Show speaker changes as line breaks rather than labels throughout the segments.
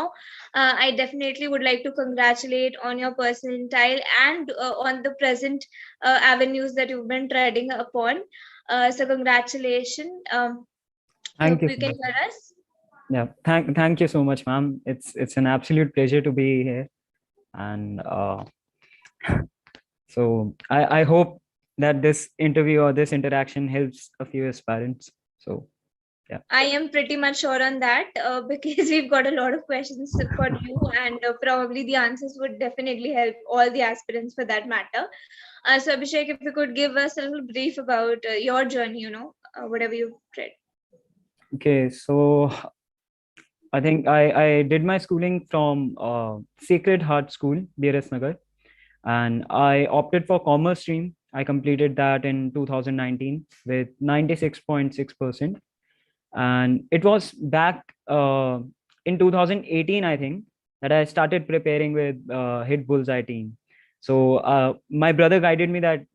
now. I definitely would like to congratulate on your percentile and on the present avenues that you've been treading upon. So congratulations.
Thank
Hope
you
you
so
can
much.
hear us.
Yeah, thank you so much, ma'am. It's an absolute pleasure to be here, and so I hope that this interview or this interaction helps a few aspirants. So yeah.
I am pretty much sure on that because we've got a lot of questions for you, and probably the answers would definitely help all the aspirants for that matter. So, Abhishek, if you could give us a little brief about your journey, whatever you've read.
Okay, so I think I did my schooling from Sacred Heart School, BRS Nagar, and I opted for commerce stream. I completed that in 2019 with 96.6%. And it was back in 2018, I think, that I started preparing with Hitbullseye team. So my brother guided me that,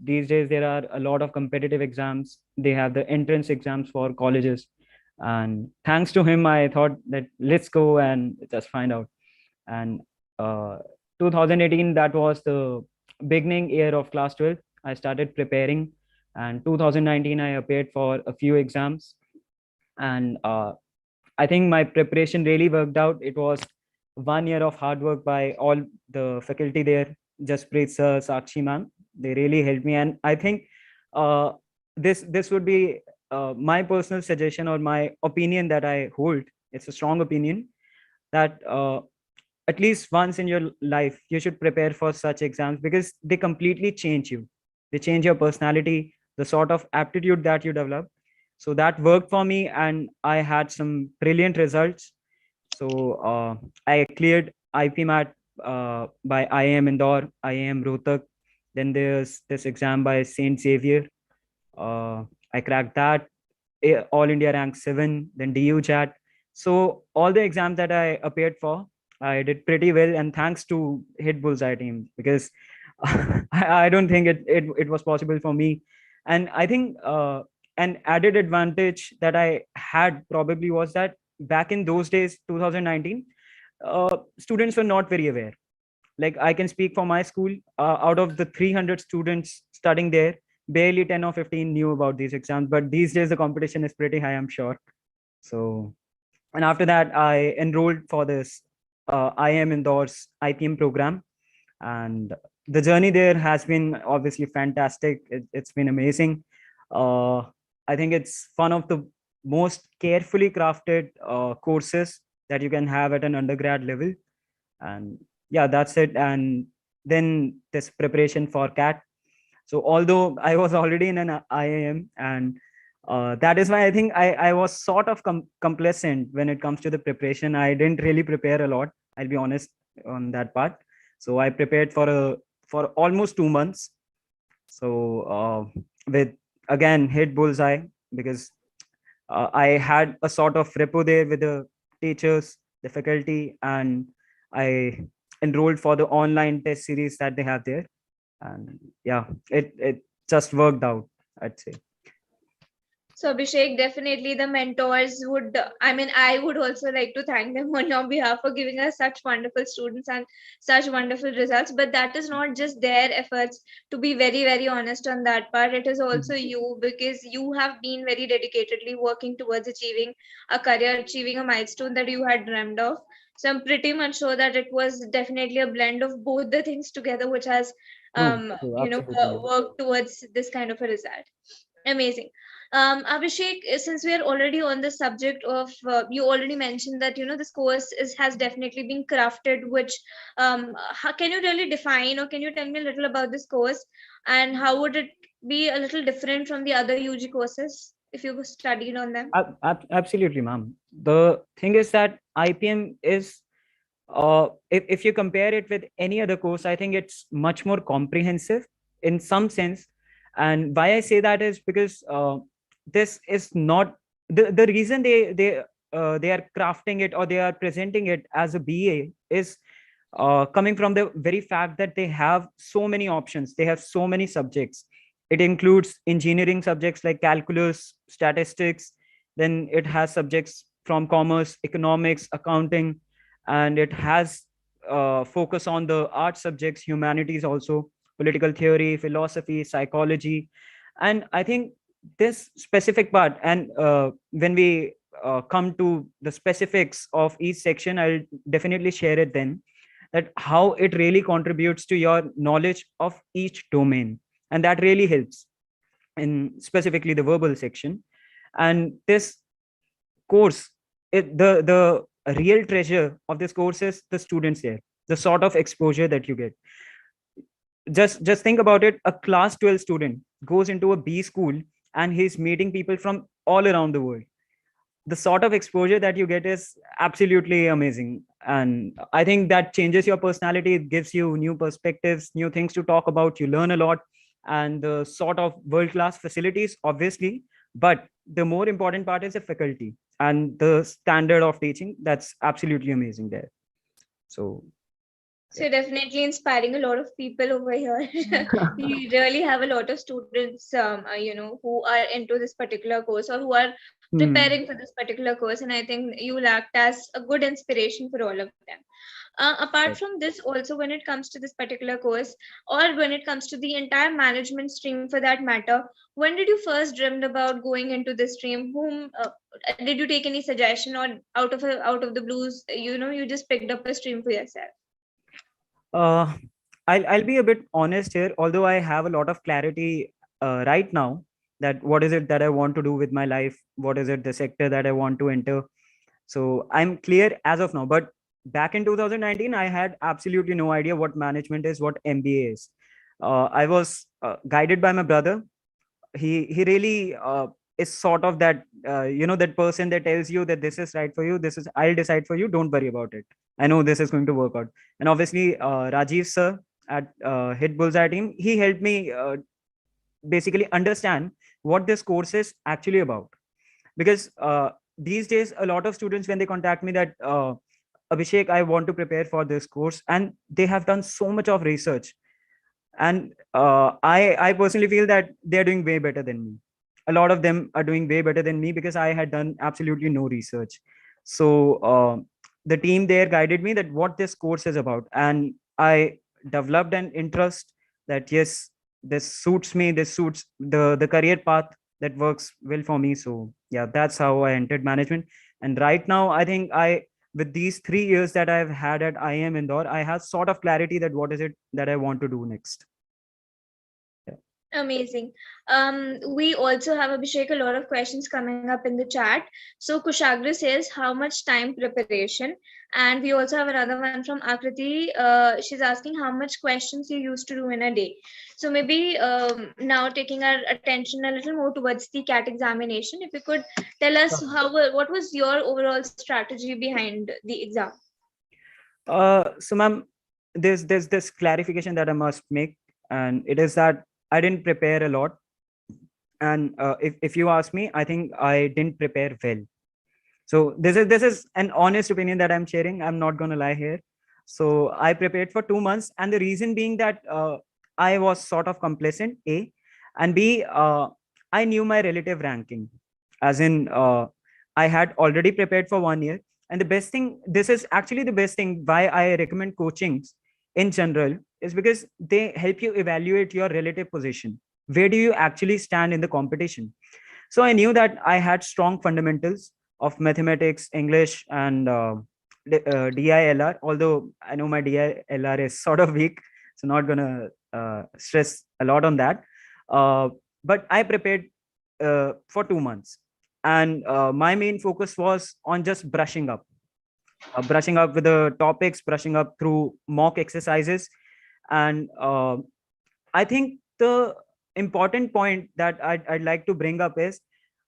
these days there are a lot of competitive exams. They have the entrance exams for colleges. And thanks to him, I thought that let's go and just find out. And uh, 2018, that was the beginning year of class 12. I started preparing, and 2019 I appeared for a few exams. And I think my preparation really worked out. It was 1 year of hard work by all the faculty there, Jasprit sir, Sakshi ma'am. They really helped me, and I think uh, this would be my personal suggestion or my opinion that I hold. It's a strong opinion that at least once in your life you should prepare for such exams, because they completely change you. They change your personality, the sort of aptitude that you develop. So that worked for me, and I had some brilliant results. So I cleared IPMAT by IIM Indore, IIM Rohtak. Then there's this exam by Saint Xavier. I cracked that, all India rank 7, then DU chat. So all the exams that I appeared for, I did pretty well, and thanks to Hit Bullseye team, because I don't think it was possible for me. And I think an added advantage that I had probably was that back in those days, 2019, students were not very aware. Like, I can speak for my school. Out of the 300 students studying there, barely 10 or 15 knew about these exams. But these days the competition is pretty high, I'm sure. So, and after that I enrolled for this IIM Indore's IPM program. And the journey there has been obviously fantastic. It's been amazing. uh, I think it's one of the most carefully crafted courses that you can have at an undergrad level. And yeah, that's it. And then this preparation for CAT. So although I was already in an IIM, and that is why I think I was sort of complacent when it comes to the preparation. I didn't really prepare a lot, I'll be honest on that part. So I prepared for almost 2 months. So with, again, Hit Bullseye, because I had a sort of repo there with the teachers, the faculty, and I enrolled for the online test series that they have there. And yeah, it just worked out, I'd say.
So, Abhishek, definitely the mentors would, I mean, I would also like to thank them on your behalf for giving us such wonderful students and such wonderful results. But that is not just their efforts, to be very, very honest on that part. It is also
Mhm.
you, because you have been very dedicatedly working towards achieving a career, achieving a milestone that you had dreamed of. So I'm pretty much sure that it was definitely a blend of both the things together, which has,
True, absolutely.
worked towards this kind of a result. Amazing. Abhishek, since we are already on the subject of, you already mentioned that this course has definitely been crafted. Which, how, can you really define, or can you tell me a little about this course, and how would it be a little different from the other UG courses if you studied on them?
Absolutely, ma'am. The thing is that IPM is, if you compare it with any other course, I think it's much more comprehensive in some sense. And why I say that is because this is not the reason they are crafting it, or they are presenting it as a BA, is coming from the very fact that they have so many options. They have so many subjects. It includes engineering subjects like calculus, statistics. Then it has subjects from commerce, economics, accounting, and it has focus on the art subjects, humanities also, political theory, philosophy, psychology. And I think this specific part, and when we come to the specifics of each section, I'll definitely share it then, that how it really contributes to your knowledge of each domain. And that really helps in specifically the verbal section. And this course, the real treasure of this course is the students there, the sort of exposure that you get. Just think about it. A class 12 student goes into a B school and he's meeting people from all around the world. The sort of exposure that you get is absolutely amazing, and I think that changes your personality. It gives you new perspectives, new things to talk about. You learn a lot, and the sort of world class facilities, obviously, but the more important part is the faculty and the standard of teaching. That's absolutely amazing there. So
So definitely inspiring a lot of people over here. We really have a lot of students, who are into this particular course or who are
hmm.
preparing for this particular course, and I think you will act as a good inspiration for all of them. Apart
Right.
from this, also when it comes to this particular course, or when it comes to the entire management stream for that matter, when did you first dreamed about going into this stream? Whom did you take any suggestion, or out of the blues, you just picked up a stream for yourself?
uh, I'll be a bit honest here, although I have a lot of clarity right now, that what is it that I want to do with my life, what is it the sector that I want to enter. So I'm clear as of now. But back in 2019, I had absolutely no idea what management is, what MBA is. I was guided by my brother. He really is sort of that that person that tells you that this is right for you. This is, I'll decide for you. Don't worry about it. I know this is going to work out. And obviously, Rajiv sir at Hitbullseye team, he helped me basically understand what this course is actually about. Because these days, a lot of students, when they contact me that Abhishek, I want to prepare for this course, and they have done so much of research, and I personally feel that they're doing way better than me. A lot of them are doing way better than me because I had done absolutely no research. So the team there guided me that what this course is about, and I developed an interest that yes, this suits me, this suits the career path that works well for me. So yeah, that's how I entered management. And right now, I think with these 3 years that I've had at IIM Indore, I have sort of clarity that what is it that I want to do next. Yeah.
Amazing. We also have, Abhishek, a lot of questions coming up in the chat. So Kushagra says, how much time preparation? And we also have another one from Akriti. She's asking how much questions you used to do in a day. So maybe now taking our attention a little more towards the CAT examination, if you could tell us
Sure.
what was your overall strategy behind the exam?
So, ma'am, there's this clarification that I must make, and it is that I didn't prepare a lot. And if you ask me, I think I didn't prepare well. So this is an honest opinion that I'm sharing. I'm not gonna lie here. So I prepared for 2 months, and the reason being that I was sort of complacent, A, and B, I knew my relative ranking, as in I had already prepared for 1 year. And the best thing, this is actually the best thing why I recommend coachings in general, is because they help you evaluate your relative position. Where do you actually stand in the competition? So I knew that I had strong fundamentals of mathematics, English, and DILR. Although I know my DILR is sort of weak, so not gonna stress a lot on that. Uh, but I prepared for 2 months, and my main focus was on just brushing up with the topics, brushing up through mock exercises, and I think the important point that I'd like to bring up is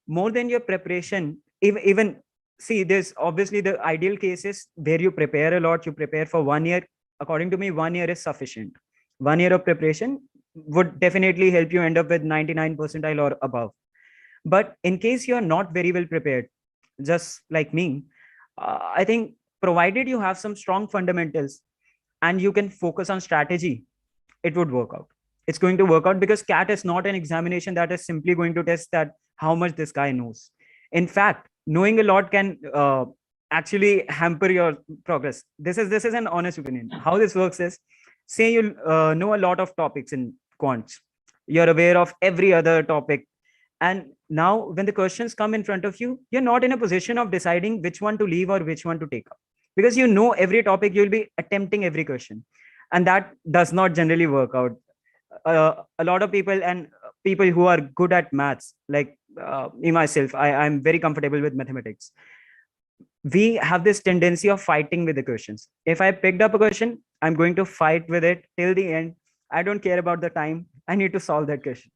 more than your preparation. Even see, there's obviously the ideal cases where you prepare a lot, you prepare for 1 year. According to me, 1 year is sufficient. 1 year of preparation would definitely help you end up with 99 percentile or above. But in case you're not very well prepared, just like me, I think provided you have some strong fundamentals and you can focus on strategy, it would work out. It's going to work out because CAT is not an examination that is simply going to test that how much this guy knows. In fact, knowing a lot can actually hamper your progress. This is an honest opinion. How this works is, say you know a lot of topics in quants, you're aware of every other topic, and now when the questions come in front of you, you're not in a position of deciding which one to leave or which one to take up, because you know every topic, you'll be attempting every question, and that does not generally work out. A lot of people, and people who are good at maths, like me myself, I'm very comfortable with mathematics. We have this tendency of fighting with the questions. If I picked up a question, I'm going to fight with it till the end. I don't care about the time. I need to solve that question.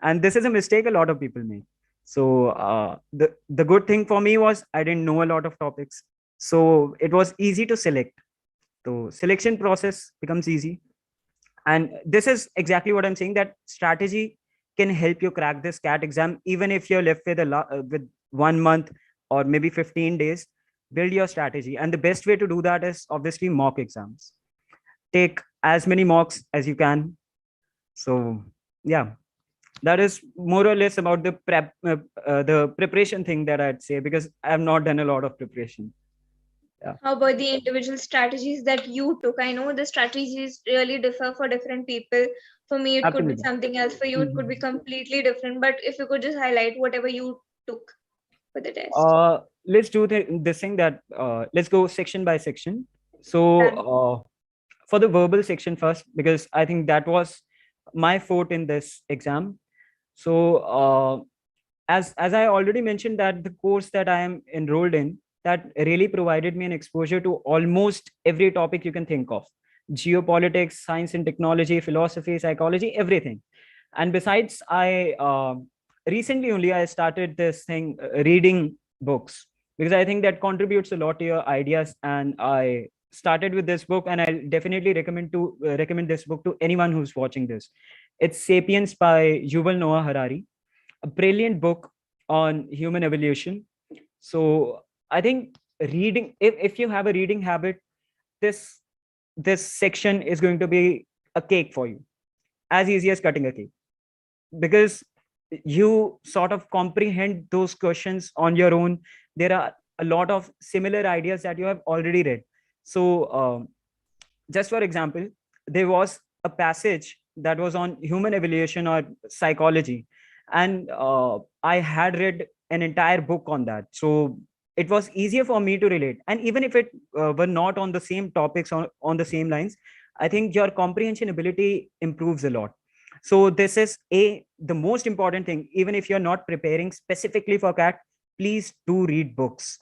And this is a mistake a lot of people make. So the good thing for me was I didn't know a lot of topics. So it was easy to select. So selection process becomes easy. And this is exactly what I'm saying, that strategy can help you crack this CAT exam, even if you're left with with 1 month or maybe 15 days. Build your strategy, and the best way to do that is obviously mock exams. Take as many mocks as you can. So yeah, that is more or less about the preparation thing that I'd say, because I have not done a lot of preparation. Yeah,
How about the individual strategies that you took? I know the strategies really differ for different people. For me, it could be
absolutely.
something else. For you, it could be completely different. But if you could just highlight whatever you took for the test.
Let's do this thing that let's go section by section. So
Done.
for the verbal section first, because I think that was my forte in this exam. So as I already mentioned, that the course that I am enrolled in, that really provided me an exposure to almost every topic you can think of: geopolitics, science and technology, philosophy, psychology, everything. And besides, I recently only I started this thing, reading books, because I think that contributes a lot to your ideas. And I started with this book, and I'll definitely recommend this book to anyone who's watching this. It's Sapiens by Yuval Noah Harari, a brilliant book on human evolution. So I think reading, if you have a reading habit, this this section is going to be a cake for you, as easy as cutting a cake, because you sort of comprehend those questions on your own. There are a lot of similar ideas that you have already read. So just for example, there was a passage that was on human evaluation or psychology, and I had read an entire book on that. So it was easier for me to relate, and even if it were not on the same topics, on the same lines, I think your comprehension ability improves a lot. So this is the most important thing. Even if you're not preparing specifically for CAT, please do read books.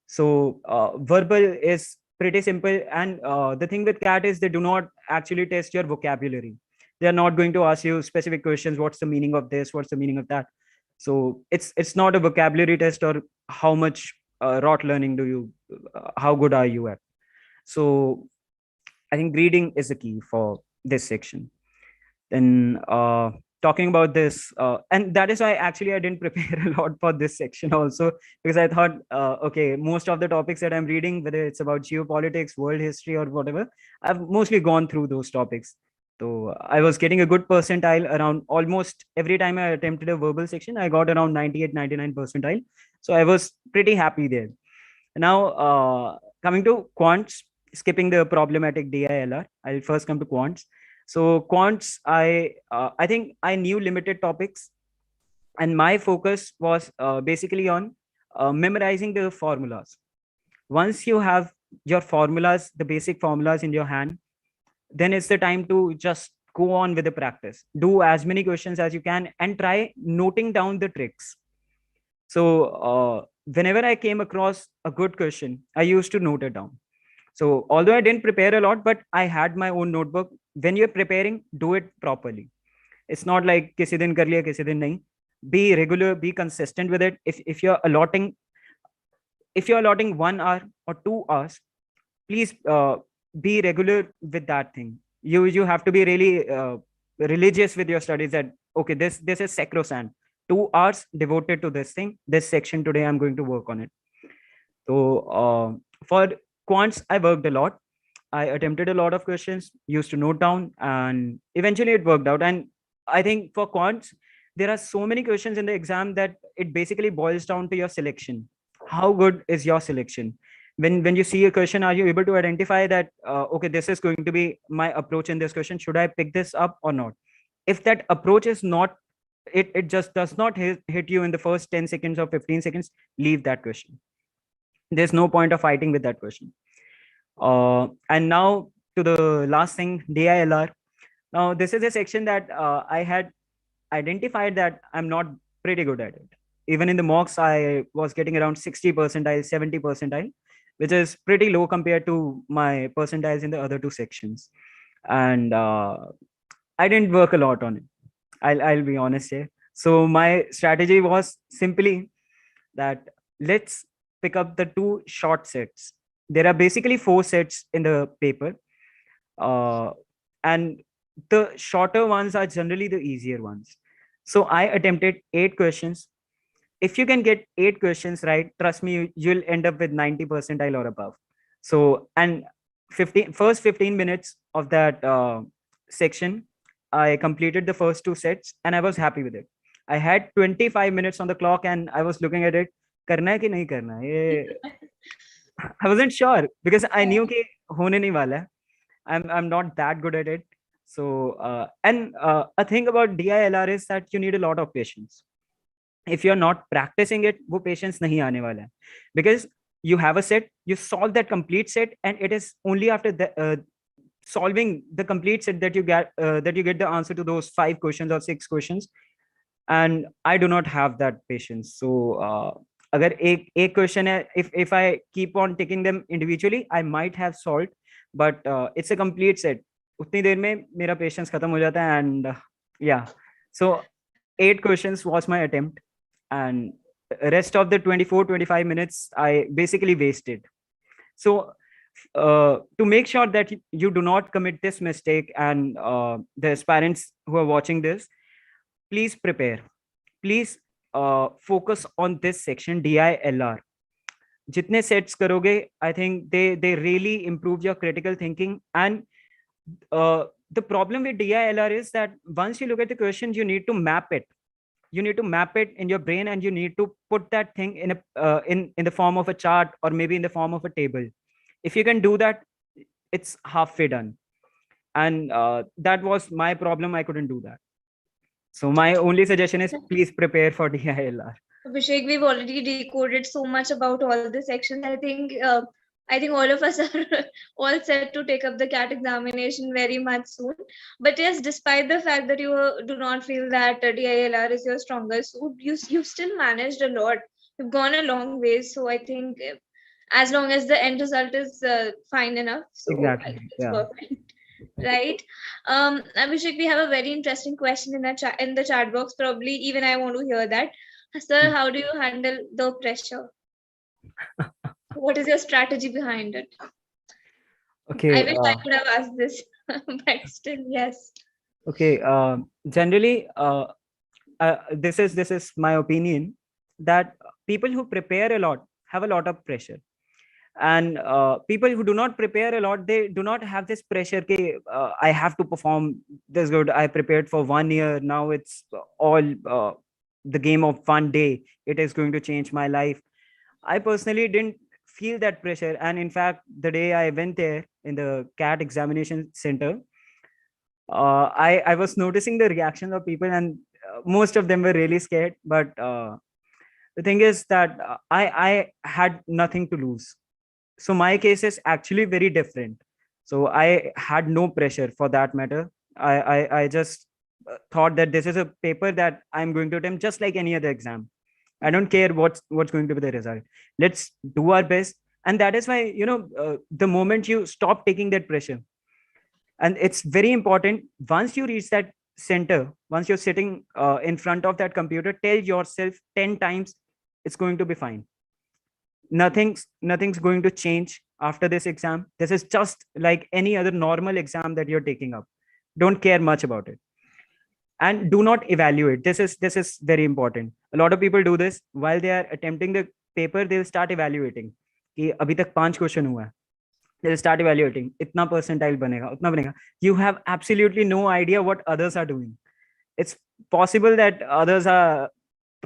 So verbal is pretty simple, and the thing with CAT is they do not actually test your vocabulary. They are not going to ask you specific questions: what's the meaning of this, what's the meaning of that. So it's not a vocabulary test, or how much rote learning do you how good are you at. So I think reading is the key for this section. Then talking about this, and that is why actually I didn't prepare a lot for this section also, because I thought, okay, most of the topics that I'm reading, whether it's about geopolitics, world history, or whatever, I've mostly gone through those topics. So I was getting a good percentile around almost every time I attempted a verbal section. I got around 98, 99 percentile. So I was pretty happy there. Now, coming to quants, skipping the problematic DILR, I'll first come to quants. So quants, I think I knew limited topics, and my focus was basically on memorizing the formulas. Once you have your formulas, the basic formulas in your hand, then it's the time to just go on with the practice. Do as many questions as you can, and try noting down the tricks. So whenever I came across a good question, I used to note it down. So although I didn't prepare a lot, but I had my own notebook. When you're preparing, do it properly. It's not like kisi din kar liya, kisi din nahi. Be regular, be consistent with it. If you're allotting 1 hour or 2 hours, please be regular with that thing. You have to be really religious with your studies, that okay, this is sacrosanct. 2 hours devoted to this thing, this section today, I'm going to work on it. So for quants, I worked a lot. I attempted a lot of questions, used to note down, and eventually it worked out. And I think for quants, there are so many questions in the exam that it basically boils down to your selection. How good is your selection? when you see a question, are you able to identify that okay, this is going to be my approach in this question, should I pick this up or not? If that approach is not, it just does not hit you in the first 10 seconds or 15 seconds, leave that question. There's no point of fighting with that question. And now to the last thing, DILR. Now this is a section that I had identified that I'm not pretty good at it. Even in the mocks, I was getting around 60 percentile, 70 percentile, which is pretty low compared to my percentiles in the other two sections. And I didn't work a lot on it. I'll be honest here. So my strategy was simply that let's pick up the two short sets. There are basically four sets in the paper. And the shorter ones are generally the easier ones. So I attempted 8 questions. If you can get 8 questions right, trust me, you'll end up with 90 percentile or above. So, and first 15 minutes of that section, I completed the first two sets and I was happy with it. I had 25 minutes on the clock and I was looking at it. Karna hai ki nahi karna? I wasn't sure because I knew कि होने नहीं वाला है. I'm not that good at it. So a thing about DILR is that you need a lot of patience. If you're not practicing it, वो patience नहीं आने वाला है. Because you have a set, you solve that complete set, and it is only after solving the complete set that you get the answer to those 5 questions or 6 questions. And I do not have that patience. So अगर एक question है, if I keep on taking them individually, I might have solved, but it's a complete set. उतनी देर में मेरा patience खत्म हो जाता है. And yeah, so 8 questions was my attempt, and rest of the 24-25 minutes I basically wasted. So to make sure that you do not commit this mistake, and the aspirants who are watching this, please prepare. Please focus on this section, DILR. Jitne sets karoge, I think they really improve your critical thinking. And the problem with DILR is that once you look at the questions, you need to map it. You need to map it in your brain, and you need to put that thing in a in the form of a chart, or maybe in the form of a table. If you can do that, it's halfway done. And that was my problem. I couldn't do that. So my only suggestion is please prepare for DILR.
Abhishek, we've already decoded so much about all the sections. I think all of us are all set to take up the CAT examination very much soon. But yes, despite the fact that you do not feel that DILR is your strongest suit, you've still managed a lot. You've gone a long way. So I think as long as the end result is fine enough, so
Exactly.
I think it's
Yeah.
perfect. Right. Abhishek, we have a very interesting question in the chat box. Probably even I want to hear that. Sir, how do you handle the pressure? What is your strategy behind it?
Okay.
I wish I could have asked this, but still, yes.
Okay. Generally, this is my opinion that people who prepare a lot have a lot of pressure, and people who do not prepare a lot, they do not have this pressure कि I have to perform this good. I prepared for 1 year. Now it's all the game of one day. It is going to change my life. I personally didn't feel that pressure. And in fact, the day I went there in the CAT examination center, I was noticing the reactions of people, and most of them were really scared. But the thing is that I had nothing to lose. So my case is actually very different. So I had no pressure for that matter. I just thought that this is a paper that I'm going to attempt just like any other exam. I don't care what's going to be the result. Let's do our best. And that is why, the moment you stop taking that pressure, and it's very important, once you reach that center, once you're sitting in front of that computer, tell yourself 10 times it's going to be fine. Nothing's going to change after this exam. This is just like any other normal exam that you're taking up. Don't care much about it. And do not evaluate. This is very important. A lot of people do this while they are attempting the paper. They'll start evaluating कि अभी तक 5 question हुआ है. They'll start evaluating. इतना percentile बनेगा, उतना बनेगा. You have absolutely no idea what others are doing. It's possible that others are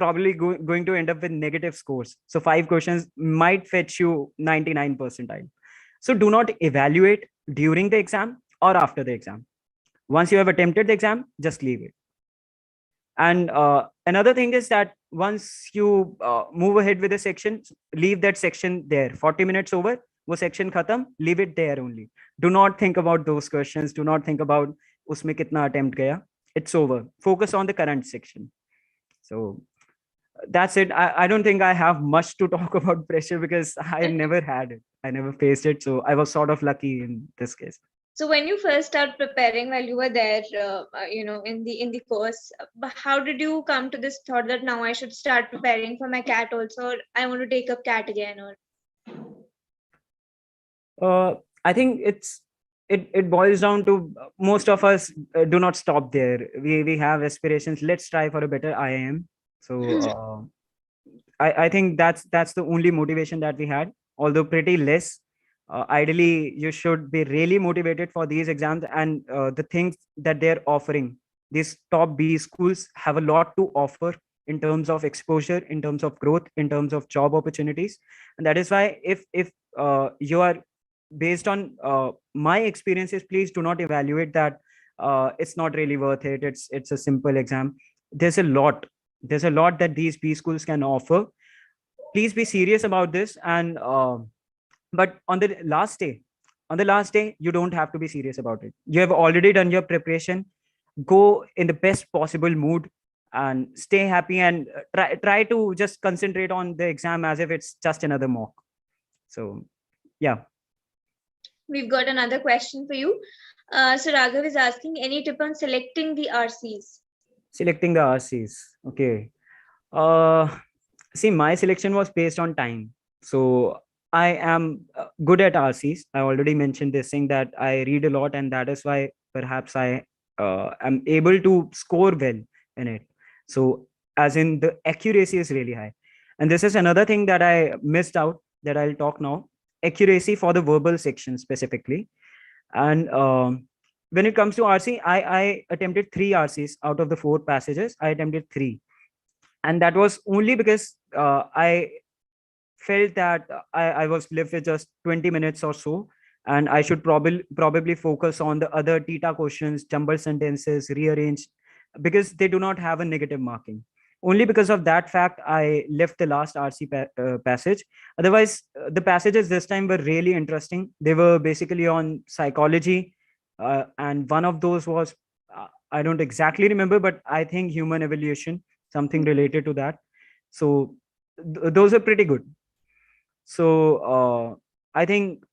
probably going to end up with negative scores. So 5 questions might fetch you 99 percentile. So do not evaluate during the exam or after the exam. Once you have attempted the exam, just leave it. And another thing is that once you move ahead with the section, leave that section there. 40 minutes over, wo section khatam, leave it there only. Do not think about those questions. Do not think about usme kitna attempt gaya. It's over. Focus on the current section. So that's it. I don't think I have much to talk about pressure because I never had it. I never faced it. So I was sort of lucky in this case.
So when you first started preparing while you were there, in the course, how did you come to this thought that now I should start preparing for my CAT also, or I want to take up CAT again?
Or I think it boils down to most of us do not stop there. We have aspirations. Let's try for a better IIM. So I think that's the only motivation that we had, although pretty less. Ideally, you should be really motivated for these exams, and the things that they're offering. These top B schools have a lot to offer in terms of exposure, in terms of growth, in terms of job opportunities, and that is why if you are based on my experiences, please do not evaluate that it's not really worth it. It's a simple exam. There's a lot. There's a lot that these B schools can offer. Please be serious about this. And but on the last day, you don't have to be serious about it. You have already done your preparation. Go in the best possible mood and stay happy, and try to just concentrate on the exam as if it's just another mock. So yeah.
We've got another question for you. So Raghav is asking, any tip on selecting the RCs?
Selecting the RCs. Okay. See, my selection was based on time. So I am good at RCs. I already mentioned this thing that I read a lot, and that is why perhaps I am able to score well in it. So as in the accuracy is really high. And this is another thing that I missed out that I'll talk now. Accuracy for the verbal section specifically. And when it comes to RC, I attempted 3 RCs out of the 4 passages. I attempted 3. And that was only because I felt that I was left with just 20 minutes or so, and I should probably focus on the other TETA questions, jumbled sentences, rearranged, because they do not have a negative marking. Only because of that fact, I left the last RC passage. Otherwise, the passages this time were really interesting. They were basically on psychology, and one of those was, I don't exactly remember, but I think human evolution, something related to that. So those are pretty good. So I think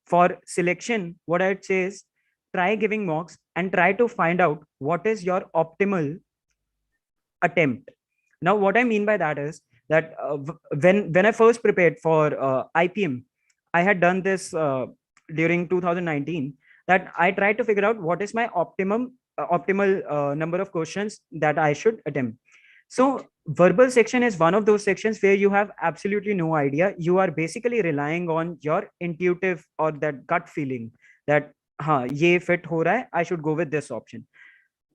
for selection, what I'd say is try giving mocks and try to find out what is your optimal attempt. Now, what I mean by that is that when I first prepared for IPM, I had done this during 2019, that I tried to figure out what is my optimal number of questions that I should attempt. So verbal section is one of those sections where you have absolutely no idea. You are basically relying on your intuitive or that gut feeling that ye fit ho raha hai, I should go with this option.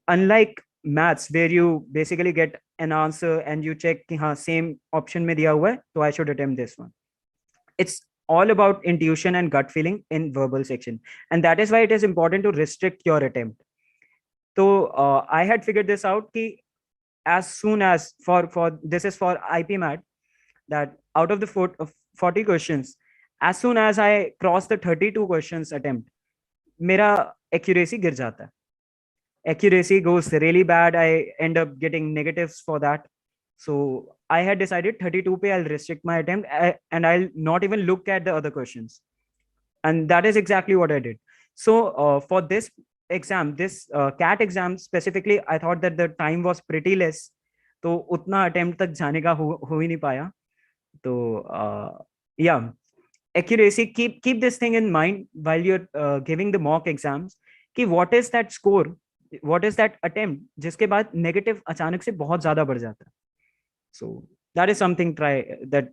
Unlike maths, where you basically get an answer and you check ki same option mein diya hua hai, so I should attempt this one. It's all about intuition and gut feeling in verbal section, and that is why it is important to restrict your attempt. So I had figured this out ki as soon as for this is for IPMAT, that out of the 40 questions, as soon as I cross the 32 questions attempt, mera accuracy gir jata hai. Accuracy goes really bad. I end up getting negatives for that. So I had decided 32 pe I'll restrict my attempt, and I'll not even look at the other questions. And that is exactly what I did. So for this exam, this CAT exam specifically, I thought that the time was pretty less. तो उतना attempt तक जाने का हो ही नहीं पाया. तो yeah, accuracy, keep this thing in mind while you're giving the mock exams. कि what is that score, what is that attempt जिसके बाद negative अचानक से बहुत ज़्यादा बढ़ जाता है. So that is something that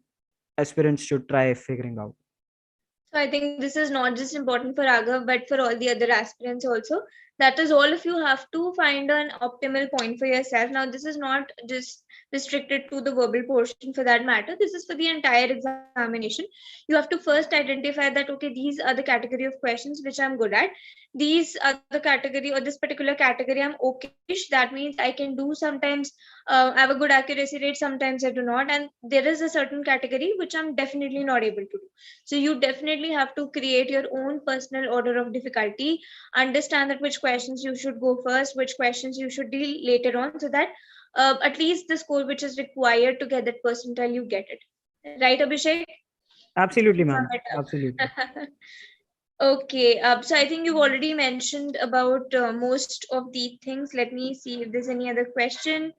aspirants should try figuring out.
So I think this is not just important for Raghav, but for all the other aspirants also, That is all if you have to find an optimal point for yourself. Now, this is not just restricted to the verbal portion for that matter. This is for the entire examination. You have to first identify that, okay, these are the category of questions which I'm good at. These are the category, or this particular category I'm okayish. That means I can do sometimes, I have a good accuracy rate, sometimes I do not. And there is a certain category which I'm definitely not able to do. So you definitely have to create your own personal order of difficulty, understand that which questions you should go first, which questions you should deal later on, so that at least the score which is required to get that percentile, you get it. Right, Abhishek?
Absolutely,
Sum
ma'am.
it
Absolutely.
up. Okay, so I think you've already mentioned about most of the things. Let me see if there's any other question.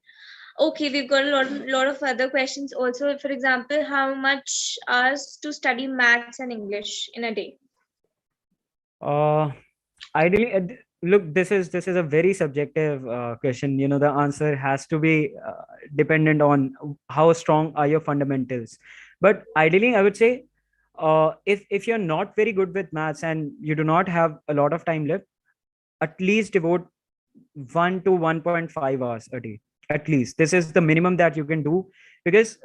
Okay, we've got a lot of other questions also. For example, how much hours to study maths and English in a day?
Uh, Ideally, look, this is a very subjective question. The answer has to be dependent on how strong are your fundamentals. But ideally, I would say, if you're not very good with maths and you do not have a lot of time left, at least devote 1 to 1.5 hours a day. At least this is the minimum that you can do, because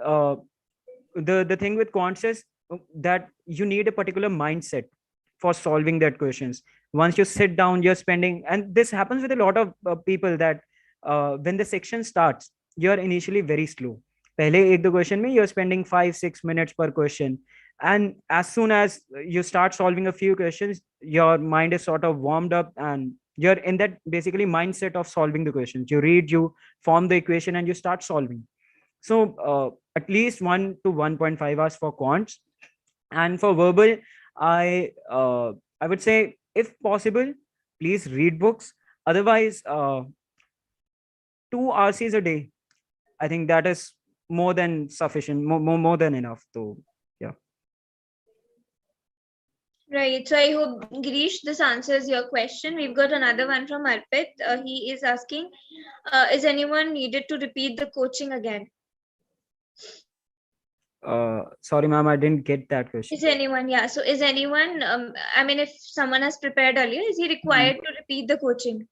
the thing with quants is that you need a particular mindset for solving that questions. Once you sit down, you're spending, and this happens with a lot of people, that when the section starts, you're initially very slow. पहले एक दो question में you're spending 5-6 minutes per question, and as soon as you start solving a few questions, your mind is sort of warmed up, and you're in that basically mindset of solving the questions. You read, you form the equation, and you start solving. So at least 1 to 1.5 hours for quants. And for verbal, I would say, if possible, please read books. Otherwise, 2 hours a day, I think that is more than sufficient, more than enough. So yeah.
Right. So I hope, Girish, this answers your question. We've got another one from Arpit. He is asking, is anyone needed to repeat the coaching again?
Sorry, ma'am, I didn't get that
Is
question.
anyone, yeah. So is anyone, I mean, if someone has prepared earlier, is he
Mhm.
required to repeat the coaching?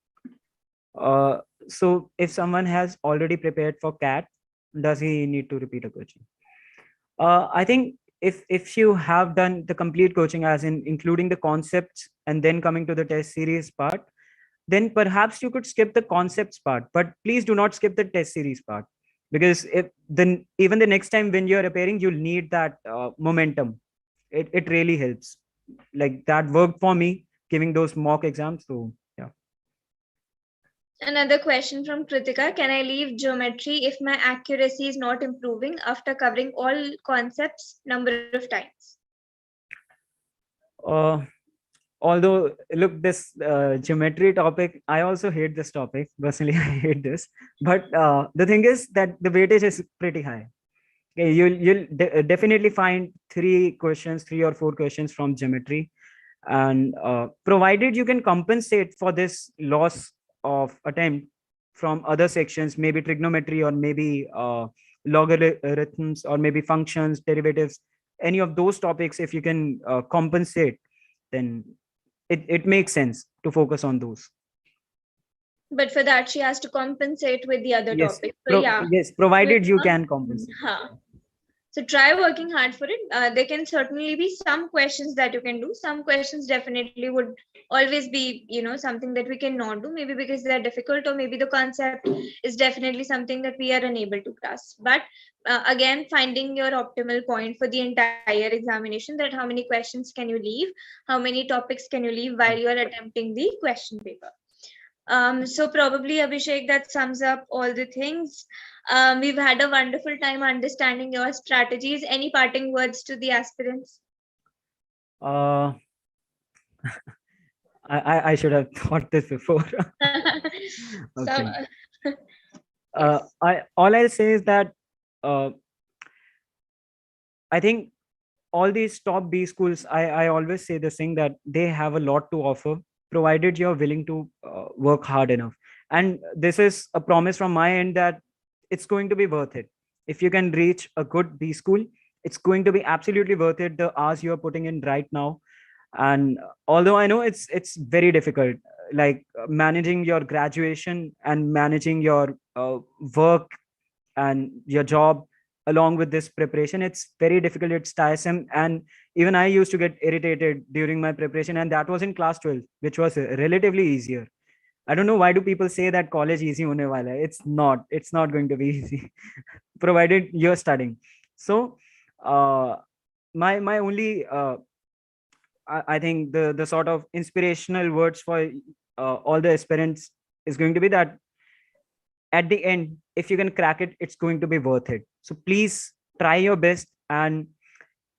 uh, so if someone has already prepared for cat, does he need to repeat a coaching? I think if you have done the complete coaching, as in including the concepts and then coming to the test series part, then perhaps you could skip the concepts part. But please do not skip the test series part, because if then even the next time when you're appearing, you'll need that momentum. It really helps. Like that worked for me giving those mock exams. So yeah.
Another question from Kritika. Can I leave geometry if my accuracy is not improving after covering all concepts number of times?
Uh, Although, look, this geometry topic, I also hate this topic personally. I hate this, but the thing is that the weightage is pretty high. Okay, you'll definitely find three or four questions from geometry, and provided you can compensate for this loss of attempt from other sections, maybe trigonometry, or maybe logarithms, or maybe functions, derivatives, any of those topics, if you can compensate, then it makes sense to focus on those.
But for that, she has to compensate with the other
Yes,
topics. So yeah,
yes,
with
provided you
her,
can compensate.
huh. So try working hard for it. There can certainly be some questions that you can do. Some questions definitely would always be, something that we cannot do. Maybe because they are difficult, or maybe the concept is definitely something that we are unable to grasp. But again, finding your optimal point for the entire examination, that how many questions can you leave, how many topics can you leave while you are attempting the question paper. So probably, Abhishek, that sums up all the things. We've had a wonderful time understanding your strategies. Any parting words to the aspirants?
Uh, I should have thought this before.
So,
Okay.
yes.
I all I'll say is that uh, I think all these top B schools, I always say this thing, that they have a lot to offer, provided you're willing to work hard enough. And this is a promise from my end that it's going to be worth it. If you can reach a good B school, it's going to be absolutely worth it, the hours you're putting in right now. And although I know it's very difficult, like managing your graduation and managing your work and your job along with this preparation, it's very difficult, it's tiresome. And even I used to get irritated during my preparation, and that was in class 12, which was relatively easier. I don't know why do people say that college easy hone wala hai. It's not going to be easy provided you're studying. So uh, my only I think the sort of inspirational words for all the aspirants is going to be that at the end, if you can crack it, it's going to be worth it. So please try your best, and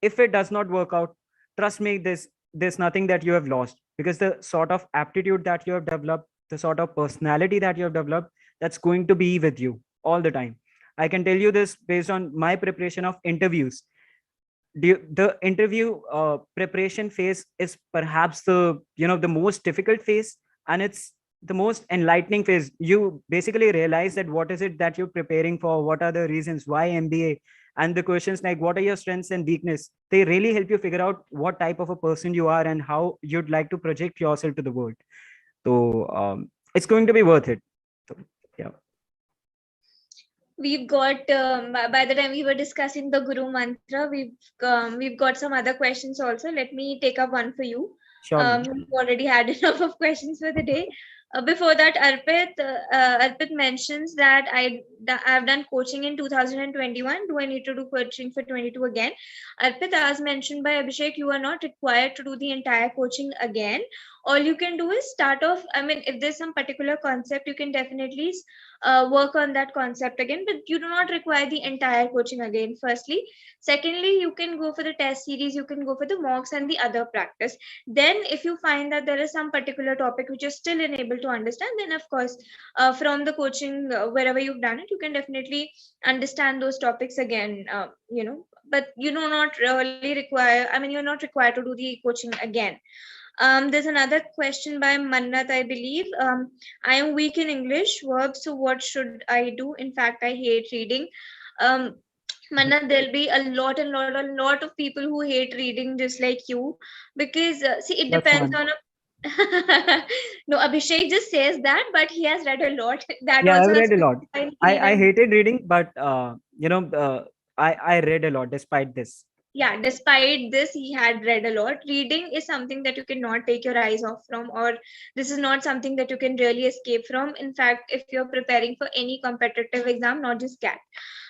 if it does not work out, trust me, there's nothing that you have lost, because the sort of aptitude that you have developed, the sort of personality that you have developed, that's going to be with you all the time. I can tell you this based on my preparation of interviews. The interview preparation phase is perhaps the most difficult phase, and it's the most enlightening phase. You basically realize that what is it that you're preparing for, what are the reasons why MBA, and the questions like what are your strengths and weakness, they really help you figure out what type of a person you are and how you'd like to project yourself to the world. So it's going to be worth it. So, yeah.
We've got by the time we were discussing the Guru mantra, we've got some other questions also. Let me take up one for you.
Surely.
We've already had enough of questions for the day. Before that, Arpit mentions that I've done coaching in 2021. Do I need to do coaching for 22 again? Arpit, as mentioned by Abhishek, you are not required to do the entire coaching again. All you can do is start off. I mean, if there's some particular concept, you can definitely work on that concept again, but you do not require the entire coaching again, firstly. Secondly, you can go for the test series, you can go for the mocks and the other practice. Then if you find that there is some particular topic which you're still unable to understand, then of course from the coaching, wherever you've done it, you can definitely understand those topics again, but you do not really require, I mean, you're not required to do the coaching again. There's another question by Mannat, I believe. I am weak in English verbs, so what should I do? In fact, I hate reading. Um, Mannat, there'll be a lot of people who hate reading just like you, because see, it
That's
depends
fun.
on a. No, Abhishek just says that, but he has read a lot. That
Yeah,
also
I've
has
read a
to
lot.
find
I
freedom.
hated reading, but I read a lot despite this.
Yeah, despite this, he had read a lot. Reading is something that you cannot take your eyes off from, or this is not something that you can really escape from. In fact, if you're preparing for any competitive exam, not just CAT.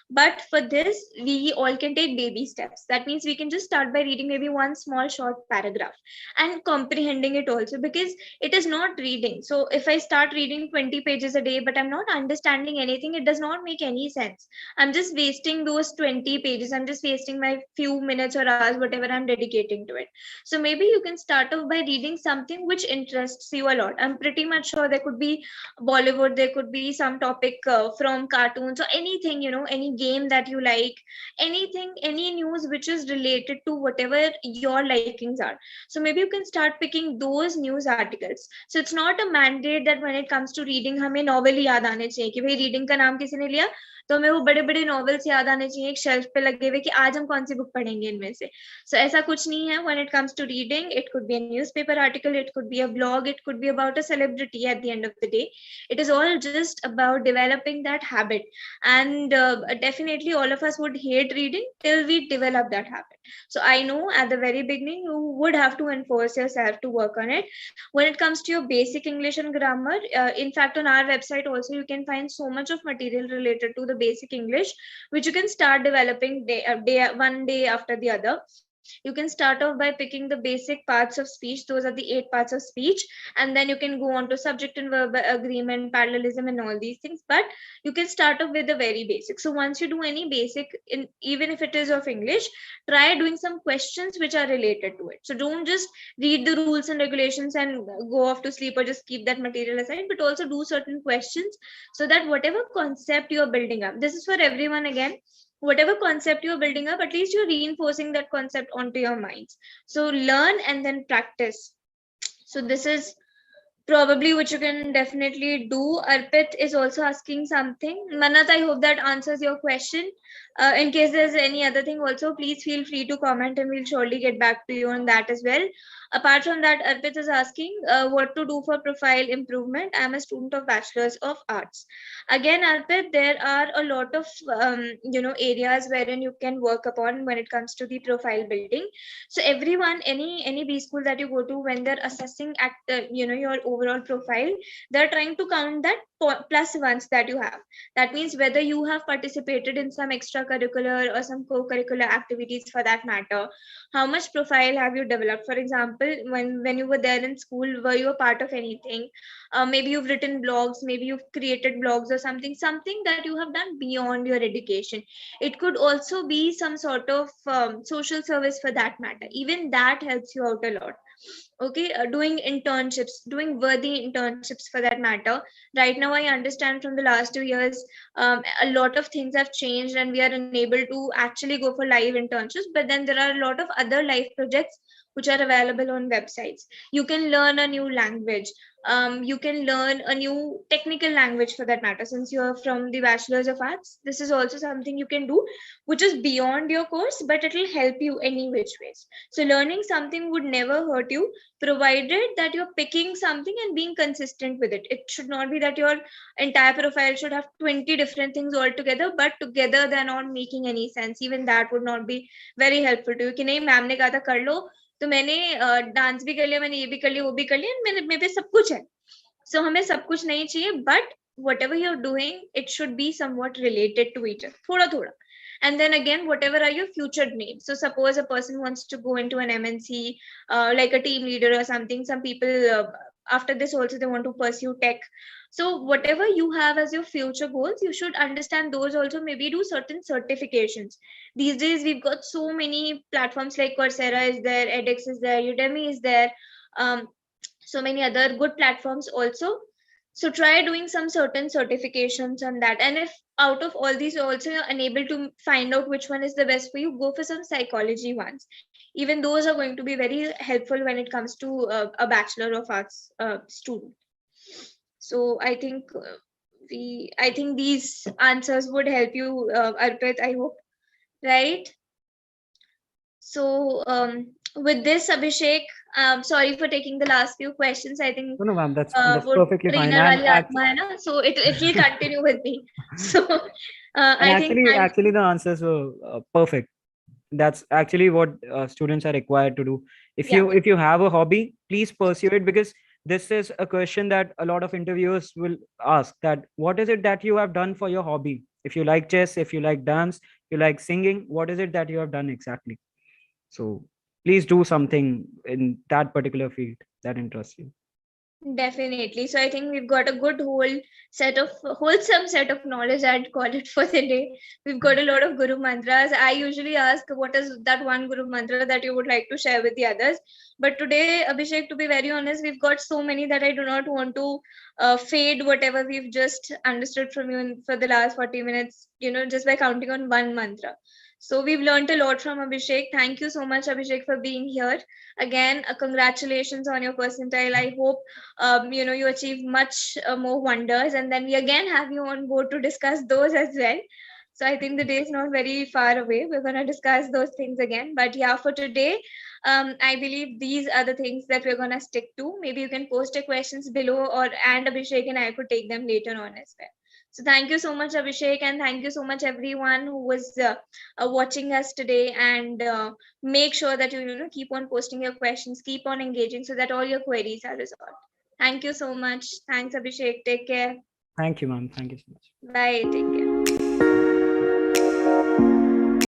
But for this, we all can take baby steps. That means we can just start by reading maybe one small short paragraph and comprehending it also, because it is not reading. So if I start reading 20 pages a day, but I'm not understanding anything, it does not make any sense. I'm just wasting those 20 pages. I'm just wasting my few minutes or hours, whatever I'm dedicating to it. So maybe you can start off by reading something which interests you a lot. I'm pretty much sure there could be Bollywood, there could be some topic from cartoons or anything, any game that you like, anything, any news which is related to whatever your likings are. So maybe you can start picking those news articles. So it's not a mandate that when it comes to reading हमें novel ही याद आने चाहिए कि भाई reading का नाम किसी ने लिया तो हमें वो बड़े बड़े नॉवेल्स याद आने चाहिए एक शेल्फ पे लगे हुए कि आज हम कौन सी बुक पढ़ेंगे इनमें से. So ऐसा कुछ नहीं है. When it comes to reading, it could be a newspaper article, it could be a blog, it could be about a celebrity. At the end of the day, it is all just about developing that habit. And definitely all of us would hate reading till we develop that habit. So I know at the very beginning you would have to enforce yourself to work on it. When it comes to your basic English and grammar, in fact on our website also you can find so much of material related to the basic English, which you can start developing one day after the other. You can start off by picking the basic parts of speech. Those are the 8 parts of speech, and then you can go on to subject and verb agreement, parallelism, and all these things. But you can start off with the very basic. So once you do any basic, even if it is of English, try doing some questions which are related to it. So don't just read the rules and regulations and go off to sleep or just keep that material aside, but also do certain questions, so that whatever concept you are building up, this is for everyone again, whatever concept you're building up, at least you're reinforcing that concept onto your minds. So learn and then practice. So this is probably which you can definitely do. Arpit is also asking something. Manat, I hope that answers your question. In case there's any other thing also, please feel free to comment and we'll surely get back to you on that as well. Apart from that, Arpit is asking what to do for profile improvement. I'm a student of Bachelor's of Arts. Again, Arpit, there are a lot of areas wherein you can work upon when it comes to the profile building. So everyone, any B school that you go to, when they're assessing at your overall profile, they're trying to count that plus ones that you have. That means whether you have participated in some extracurricular or some co-curricular activities for that matter, how much profile have you developed. For example, when you were there in school, were you a part of anything? Maybe you've written blogs, maybe you've created blogs or something that you have done beyond your education. It could also be some sort of social service for that matter. Even that helps you out a lot. Okay, doing internships, doing worthy internships for that matter. Right now I understand from the last 2 years, a lot of things have changed and we are unable to actually go for live internships, but then there are a lot of other life projects which are available on websites. You can learn a new language. You can learn a new technical language for that matter. Since you're from the Bachelor's of Arts, this is also something you can do, which is beyond your course, but it will help you any which ways. So learning something would never hurt you, provided that you're picking something and being consistent with it. It should not be that your entire profile should have 20 different things altogether, but together they're not making any sense. Even that would not be very helpful to you. कि नहीं ma'am ने कहा था कर लो, तो मैंने dance भी कर लिया, मैंने ये भी कर लिया, वो भी कर लिया, मेरे पे सब कुछ है. So हमें सब कुछ नहीं चाहिए, but whatever you're doing, it should be somewhat related to each other, थोड़ा थोड़ा. And then again, whatever are your future dreams? So suppose a person wants to go into an MNC, like a team leader or something. Some people after this also they want to pursue tech. So whatever you have as your future goals, you should understand those also. Maybe do certain certifications. These days we've got so many platforms like Coursera is there, edX is there, Udemy is there, so many other good platforms also. So try doing some certain certifications on that. And if out of all these also you're unable to find out which one is the best for you, go for some psychology ones. Even those are going to be very helpful when it comes to a Bachelor of Arts student. So I think I think these answers would help you, Arpit, I hope, right? So with this, Abhishek, sorry for taking the last few questions. I think
No, ma'am, that's perfectly fine.
And so it will continue with me. So I think
actually the answers were perfect. That's actually what students are required to do. If you have a hobby, please pursue it, because this is a question that a lot of interviewers will ask, that what is it that you have done for your hobby? If you like chess, if you like dance, if you like singing, what is it that you have done exactly? So please do something in that particular field that interests you.
Definitely. So I think we've got a good wholesome set of knowledge, I'd call it, for the day. We've got a lot of Guru mantras. I usually ask, what is that one Guru mantra that you would like to share with the others? But today, Abhishek, to be very honest, we've got so many that I do not want to fade whatever we've just understood from you for the last 40 minutes, just by counting on one mantra. So we've learned a lot from Abhishek. Thank you so much, Abhishek, for being here. Again, congratulations on your percentile. I hope you achieve much more wonders, and then we again have you on board to discuss those as well. So I think the day is not very far away. We're going to discuss those things again. But yeah, for today, I believe these are the things that we're going to stick to. Maybe you can post your questions below, and Abhishek and I could take them later on as well. So thank you so much, Abhishek, and thank you so much everyone who was watching us today. And make sure that you keep on posting your questions, keep on engaging, so that all your queries are resolved. Thank you so much. Thanks, Abhishek. Take care.
Thank you, ma'am. Thank you so much.
Bye. Take care.